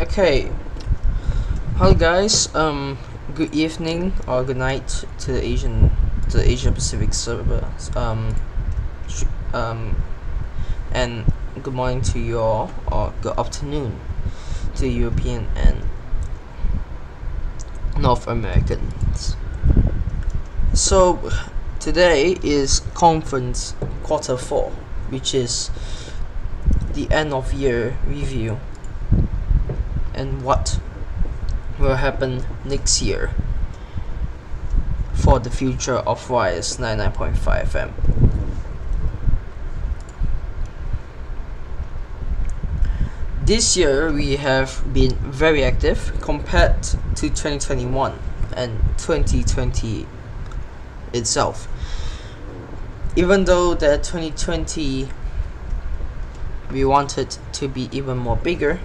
Okay, hello guys. Good evening or good night to the Asia Pacific server. Sh- um, and good morning to you all, or good afternoon to European and North Americans. So today is conference quarter 4, which is the end of year review and what will happen next year for the future of Wires 99.5 FM. This year we have been very active compared to 2021 and 2020 itself. Even though that 2020 we wanted to be even more bigger,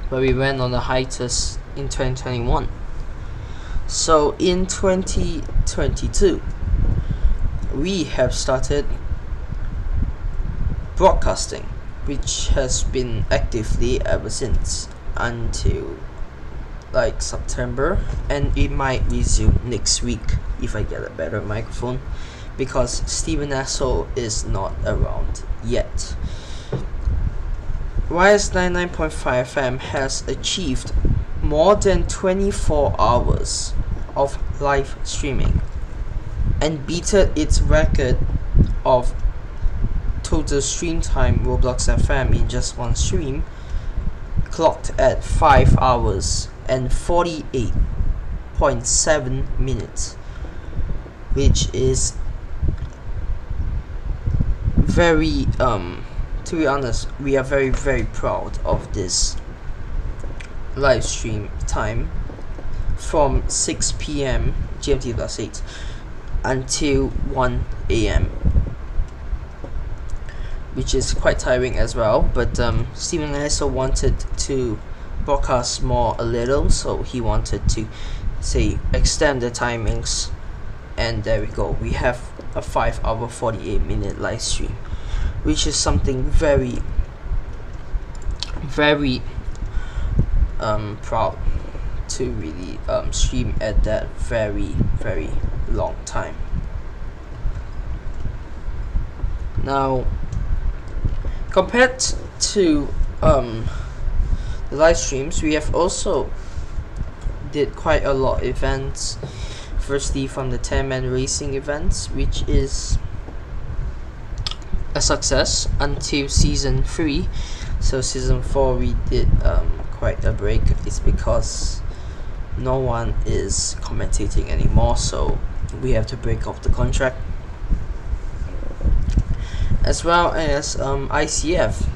but we went on a hiatus in 2021. So in 2022, we have started broadcasting, which has been actively ever since until like September, and it might resume next week if I get a better microphone, because Steven Essel is not around yet. Wires 99.5 FM has achieved more than 24 hours of live streaming and beaten its record of total stream time Roblox FM in just one stream, clocked at 5 hours and 48.7 minutes, which is very to be honest, we are very proud of this live stream time from 6 p.m. GMT plus 8 until 1 a.m., which is quite tiring as well, but Steven also wanted to broadcast more a little, so he wanted to extend the timings, and there we go, we have a 5 hour 48 minute live stream, which is something very proud to really stream at that very long time. Now, compared to the live streams, we have also did quite a lot of events. Firstly, from the 10-man racing events, which is a success until season 3. So season 4 we did quite a break. It's because no one is commentating anymore, so we have to break off the contract. As well as ICF,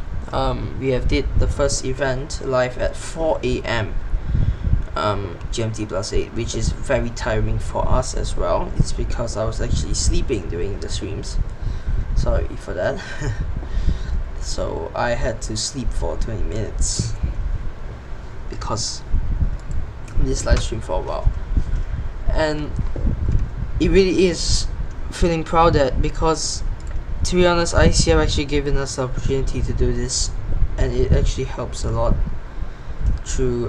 we have did the first event live at 4 a.m. GMT plus 8, which is very tiring for us as well. It's because I was actually sleeping during the streams. Sorry for that. So I had to sleep for 20 minutes because this live stream for a while, and it really is feeling proud that, because to be honest, ICF actually given us the opportunity to do this, and it actually helps a lot through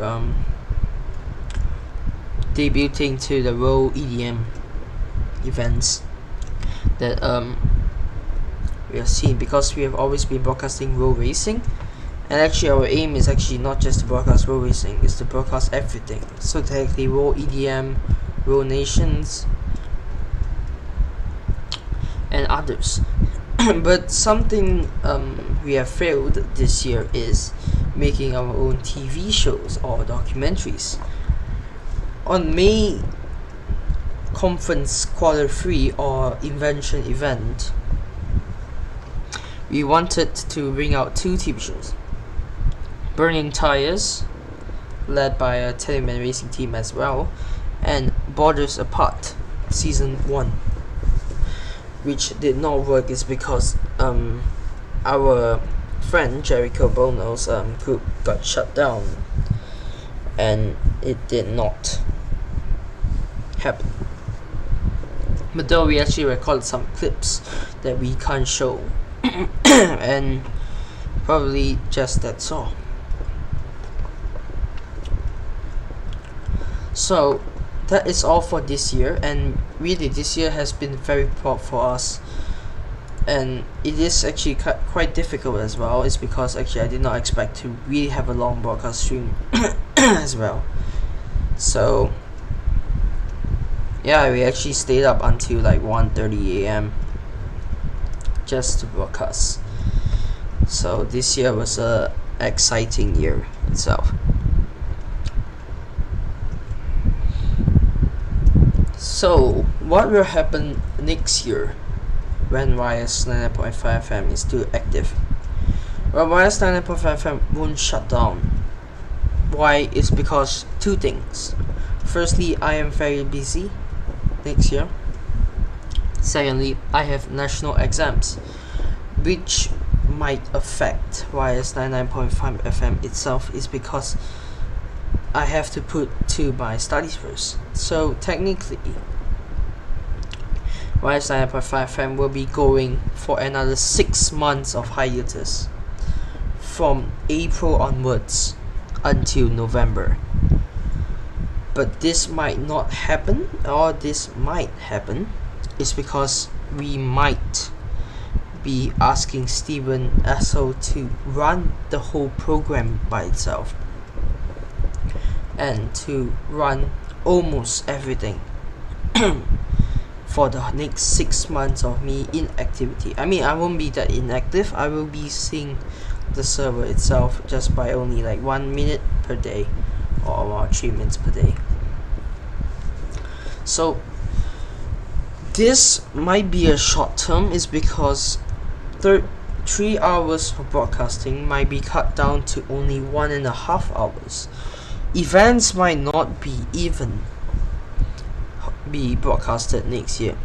debuting to the Raw EDM events that we have seen, because we have always been broadcasting Raw Racing, and actually our aim is actually not just to broadcast Raw Racing, it's to broadcast everything. So technically Raw EDM, Raw Nations, and others. But something we have failed this year is making our own TV shows or documentaries. On May conference quarter 3 or invention event, we wanted to bring out 2 TV shows: Burning Tires, led by a 10-man racing team as well, and Borders Apart season 1, which did not work is because our friend Jericho Bono's group got shut down, and it did not happen. But though we actually recorded some clips that we can't show, and probably just that's all. So that is all for this year, and really this year has been very proud for us, and it is actually quite difficult as well. It's because actually I did not expect to really have a long broadcast stream as well. So yeah, we actually stayed up until like 1:30 a.m. just to broadcast. So this year was a exciting year itself. So what will happen next year when YS 99.5 FM is still active? Well, YS 99.5 FM won't shut down. Why? It's because two things. Firstly, I am very busy next year. Secondly, I have national exams, which might affect YS 99.5 FM itself, is because I have to put to my studies first. So technically, YS 99.5 FM will be going for another 6 months of hiatus from April onwards until November. But this might not happen, or this might happen, is because we might be asking Steven Essel to run the whole program by itself and to run almost everything for the next 6 months of me inactivity. I mean, I won't be that inactive. I will be seeing the server itself just by only like 1 minute per day, or about 3 minutes per day. So this might be a short term, is because 3 hours for broadcasting might be cut down to only 1.5 hours. Events might not be even be broadcasted next year,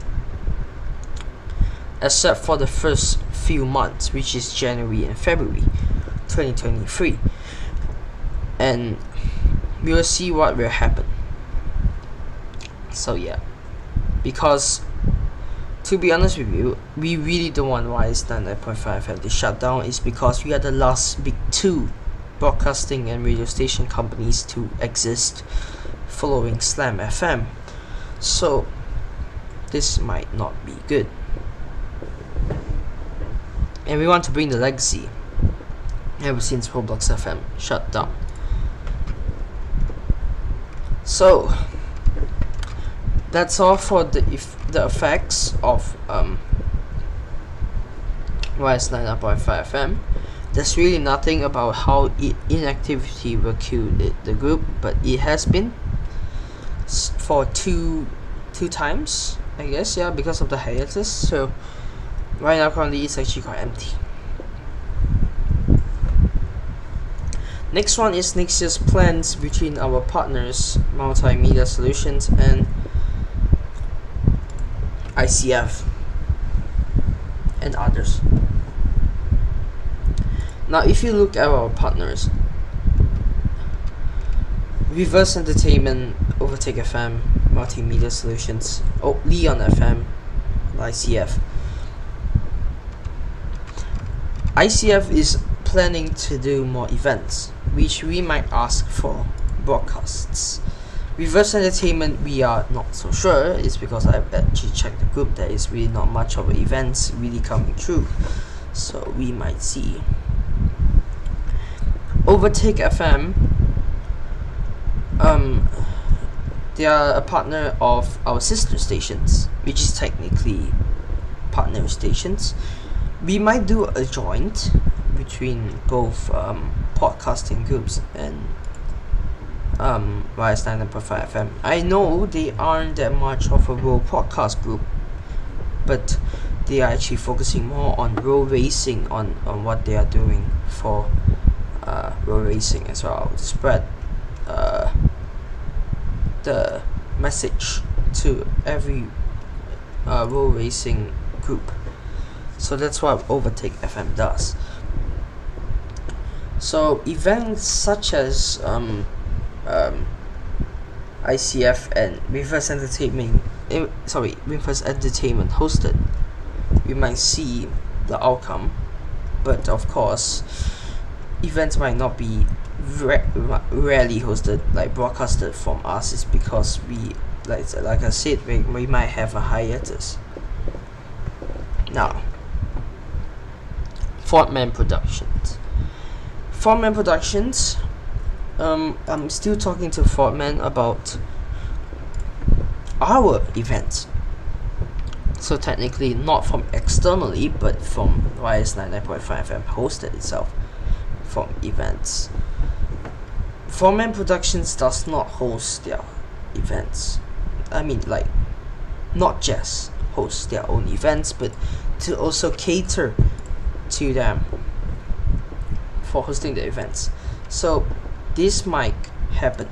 except for the first few months, which is January and February 2023, and we will see what will happen. So yeah, because to be honest with you, we really don't want YS 99.5 FM to shut down. Is because we are the last big two broadcasting and radio station companies to exist following Slam FM. So this might not be good, and we want to bring the legacy ever since Roblox FM shut down. So that's all for the effects of YS 99.5 FM. There's really nothing about how inactivity will kill the group, but it has been for two times, I guess, yeah, because of the hiatus. So right now currently it's actually quite empty. Next one is next year's plans between our partners Multimedia Solutions and ICF and others. Now if you look at our partners, Reverse Entertainment, Overtake FM, Multimedia Solutions, Leon FM, ICF. ICF is planning to do more events, which we might ask for broadcasts. Reverse Entertainment, we are not so sure. It's because I've actually checked the group. There is really not much of events really coming through, so we might see. Overtake FM, they are a partner of our sister stations, which is technically partner stations. We might do a joint between both podcasting groups and YS 99.5 FM. I know they aren't that much of a road podcast group, but they are actually focusing more on road racing, on what they are doing for road racing as well, to spread the message to every road racing group. So that's what Overtake FM does. So events such as ICF and Reverse Entertainment hosted, we might see the outcome, but of course events might not be rarely hosted, like broadcasted from us, is because we, like I said, we might have a hiatus. Now, Fortman Productions. Fortman Productions. I'm still talking to Fortman about our events. So technically, not from externally, but from YS 99.5 FM hosted itself from events. Fortman Productions does not host their events. I mean, like, not just host their own events, but to also cater to them for hosting the events. So this might happen,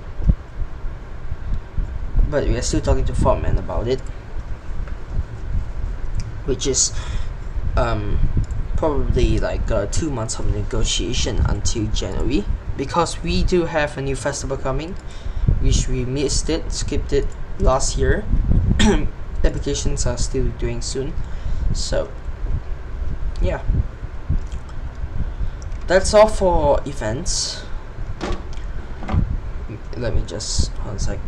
but we are still talking to Fortman about it, which is probably like 2 months of negotiation until January, because we do have a new festival coming, which we skipped it last year. Applications are still doing soon, so yeah, that's all for events. Let me just one sec.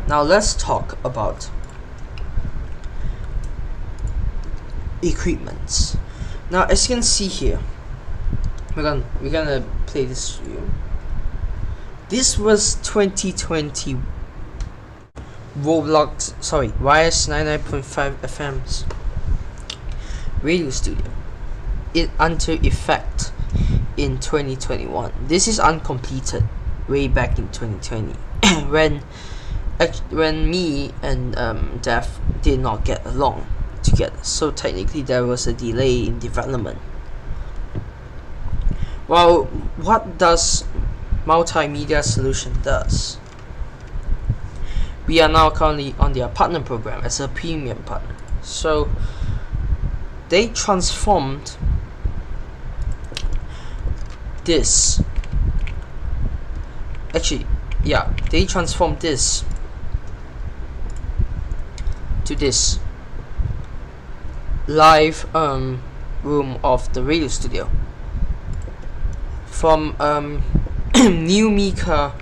Now let's talk about equipments. Now, as you can see here, we're gonna play this video. This was 2020 YS 99.5 FM's radio studio. It entered effect in 2021. This is uncompleted way back in 2020 when me and Dev did not get along together. So technically there was a delay in development. Well, what does Multimedia Solution does? We are now currently on their partner program as a premium partner. So they transformed this. They transformed this to this live room of the radio studio. From new Mika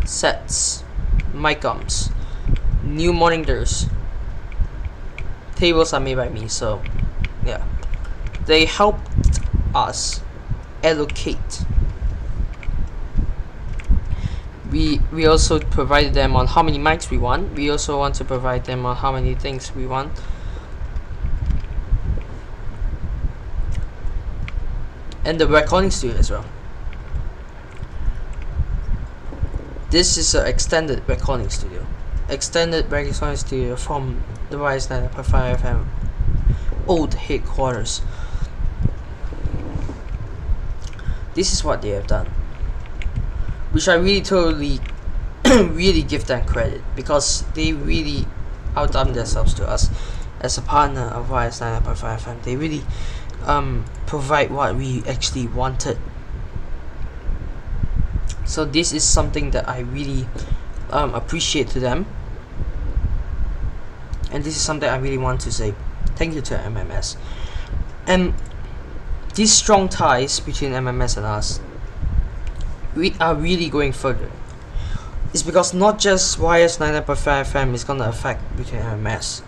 sets, mic arms, new monitors, tables are made by me, so yeah, they helped us allocate. We also provided them on how many mics we want. We also want to provide them on how many things we want. And the recording studio as well. This is an extended recording studio. Extended recording studio from the YS 99.5 FM old headquarters. This is what they have done, which I really totally really give them credit, because they really outdone themselves to us as a partner of YS 99.5 FM. They really provide what we actually wanted. So this is something that I really appreciate to them, and this is something I really want to say thank you to MMS. And these strong ties between MMS and us, we are really going further. It's because not just YS 99.5 FM is gonna affect between MMS.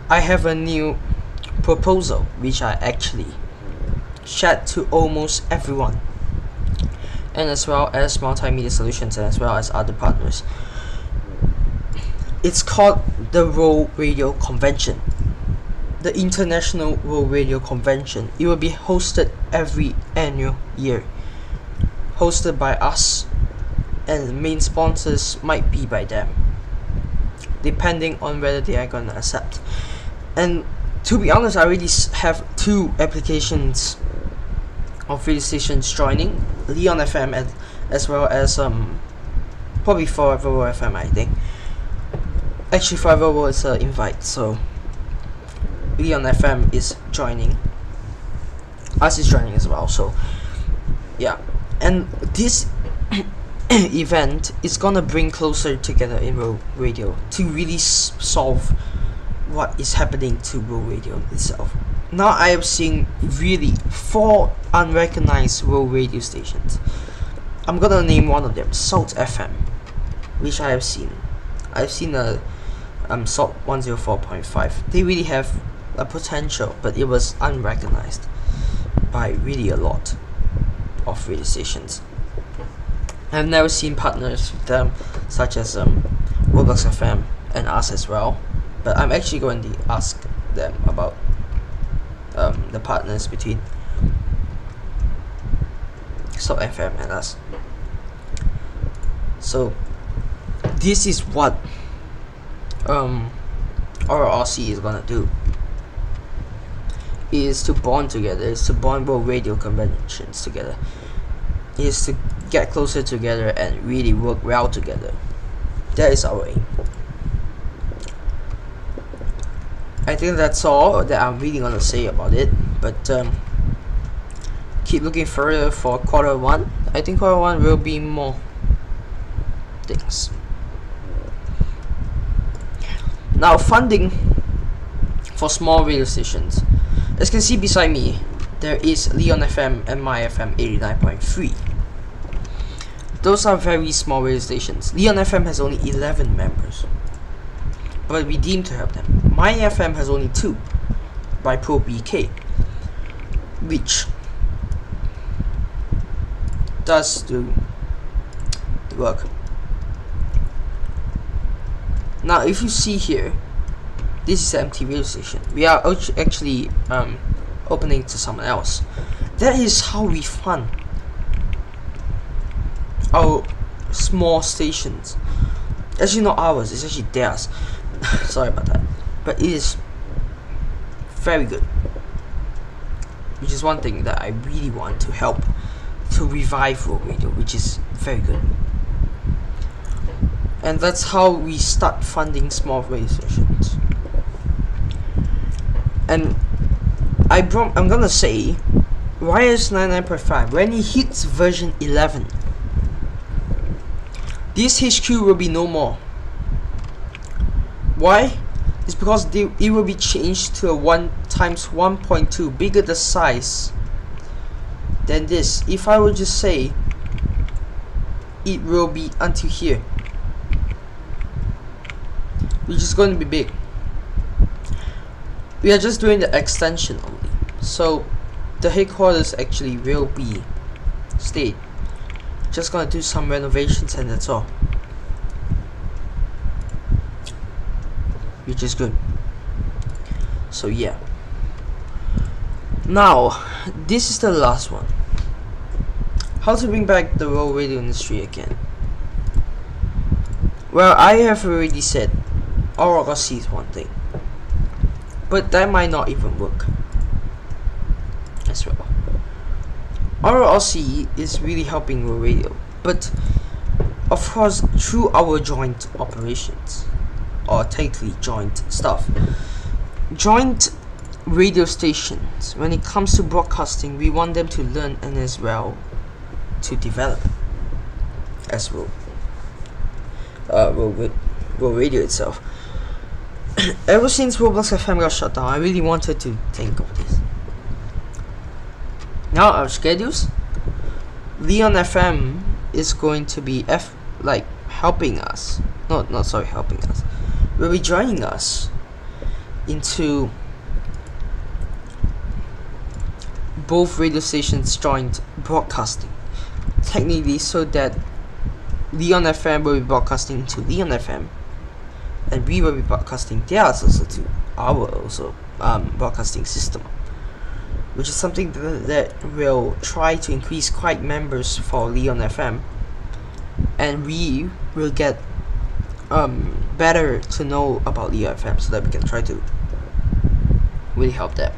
I have a new proposal which I actually shared to almost everyone, and as well as Multimedia Solutions, and as well as other partners. It's called the World Radio Convention, the International World Radio Convention. It will be hosted every annual year, hosted by us, and the main sponsors might be by them, depending on whether they are gonna accept. And to be honest, I already have 2 applications of radio stations joining, Leon FM and as well as probably Forever World FM, I think. Actually, Forever World is an invite, so Leon FM is joining. Us is joining as well, so yeah. And this event is gonna bring closer together in World Radio to really solve what is happening to World Radio itself. now I have seen really 4 unrecognized world radio stations. I'm gonna name one of them, Salt FM, which I have seen. I've seen a Salt 104.5. They really have a potential, but it was unrecognized by really a lot of radio stations. I've never seen partners with them, such as Roblox FM and us as well. But I'm actually going to ask them about the partners between Salt FM and us. So this is what RRC is gonna do. Is to bond together. Is to bond world radio conventions together. Is to get closer together and really work well together. That is our aim. I think that's all that I'm really gonna say about it. But keep looking further for Q1. I think Q1 will be more things. Now, funding for small radio stations. As you can see beside me, there is Leon FM and My FM 89.3. Those are very small radio stations. Leon FM has only 11 members, but we deem to have them. My FM has only 2 by Pro BK, which does do the work. Now, if you see here, this is an empty radio station. We are actually opening to someone else. That is how we fund our small stations. Actually not ours, it's actually theirs. Sorry about that. But it is very good. Which is one thing that I really want to help to revive world radio, which is very good. And that's how we start funding small radio stations. And I'm gonna say YS 99.5, when it hits version 11, this HQ will be no more. Why? It's because it will be changed to a 1 times 1.2, bigger the size than this. If I would just say it will be until here, which is going to be big. We are just doing the extension only, so the headquarters actually will be stayed. Just gonna do some renovations and that's all, which is good. So yeah, now this is the last one. How to bring back the world radio industry again? Well, I have already said RRC is one thing, but that might not even work as well. RRC is really helping world radio, but of course through our joint operations, or technically joint stuff. Joint radio stations, when it comes to broadcasting, we want them to learn and as well to develop as well. World radio itself. Ever since Roblox FM got shut down, I really wanted to think of this. Now our schedules, Leon FM is going to be helping us. Helping us. Will be joining us into both radio stations joint broadcasting. Technically, so that Leon FM will be broadcasting to Leon FM, and we will be broadcasting theirs also to our broadcasting system, which is something that will try to increase quite members for Leon FM, and we will get better to know about Leon FM so that we can try to really help them.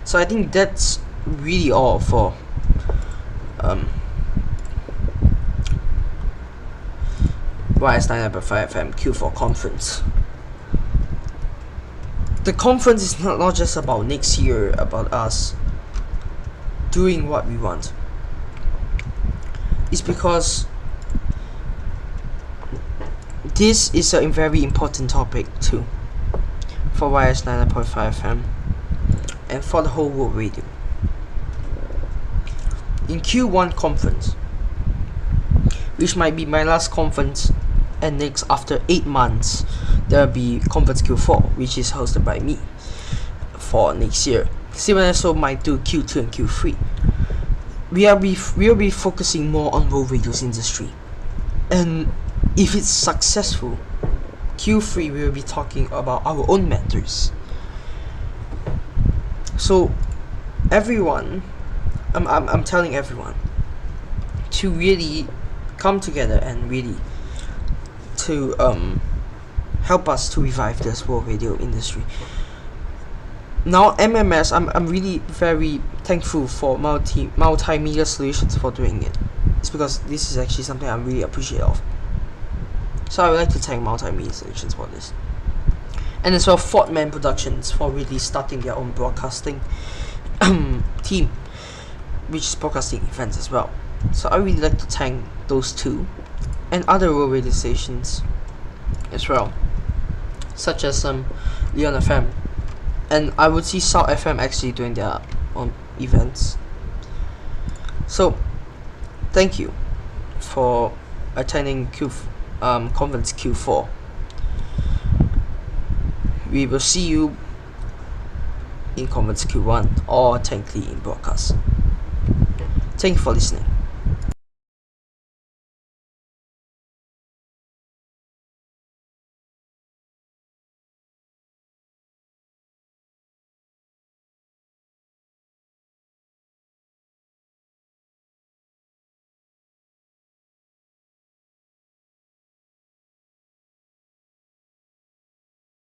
So I think that's really all for YS 99.5 FM Q4 conference. The conference is not just about next year, about us doing what we want. It's because this is a very important topic too for YS 99.5 FM, and for the whole world radio. In Q1 conference, which might be my last conference, and next after 8 months there will be conference Q4, which is hosted by me for next year. CMSO might do Q2 and Q3. We'll be focusing more on world radio's industry, and if it's successful, Q3 we will be talking about our own matters. So everyone, I'm telling everyone to really come together and really to help us to revive this world radio industry. Now MMS, I'm really very thankful for multimedia solutions for doing it. It's because this is actually something I really appreciate of. So I would like to thank Multimedia Solutions for this, and as well Fort Man Productions for really starting their own broadcasting team, which is broadcasting events as well. So I really like to thank those two and other world radio stations as well, such as Leon FM, and I would see South FM actually doing their own events. So thank you for attending conference Q4. We will see you in conference Q1 or technically in broadcast. Thank you for listening.